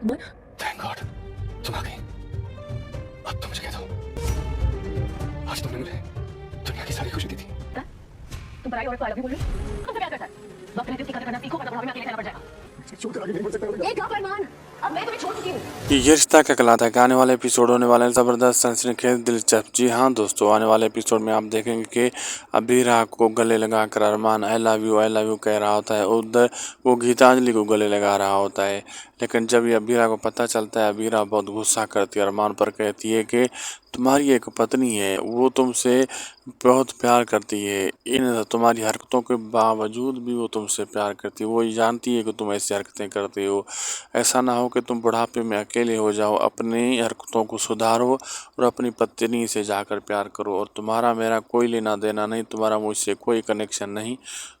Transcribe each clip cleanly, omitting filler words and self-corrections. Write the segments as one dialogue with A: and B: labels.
A: Thank God तुम आ गई। अब तो मुझे कह दो, आज तुमने मुझे दुनिया की सारी खुशी दी थी।
B: तुम पराई औरत को आई लव यू बोल रही हो? तुमसे प्यार करता है। वक्त रहते उसकी कदर करना सीखो, वरना बुढ़ापे में अकेले रहना पड़ जाएगा।
A: छोड़ कर आगे नहीं बढ़ सकता।
B: एक आप अरमान, अब मैं तुम्हें छोड़ चुकी हूँ।
C: ये रिश्ता क्या कहलाता है कि आने वाले एपिसोड होने वाले हैं ज़बरदस्त, सनसनीखेज, दिलचस्प। जी हाँ दोस्तों, आने वाले एपिसोड में आप देखेंगे कि अबीरा को गले लगाकर अरमान आई लव यू कह रहा होता है, उधर वो गीतांजलि को गले लगा रहा होता है। लेकिन जब ये अबीरा को पता चलता है, अबीरा बहुत गुस्सा करती है अरमान पर, कहती है कि तुम्हारी एक पत्नी है, वो तुमसे बहुत प्यार करती है, इन तुम्हारी हरकतों के बावजूद भी वो तुमसे प्यार करती है, वो ये जानती है कि तुम ऐसी हरकतें करते हो। ऐसा ना हो कि तुम बुढ़ापे में अकेले हो जाओ, अपनी हरकतों को सुधारो और अपनी पत्नी से जाकर प्यार करो। और तुम्हारा मेरा कोई लेना देना नहीं, तुम्हारा मुझसे कोई कनेक्शन नहीं,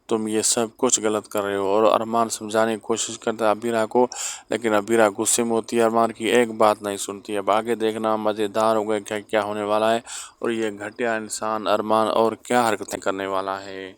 C: तुम ये सब कुछ गलत कर रहे हो। और अरमान समझाने की कोशिश करता है अबीरा को, लेकिन अबीरा गुस्से में होती है, अरमान की एक बात नहीं सुनती। अब आगे देखना मज़ेदार हो गया क्या क्या होने वाला है और ये घटिया इंसान अरमान और क्या हरकतें करने वाला है।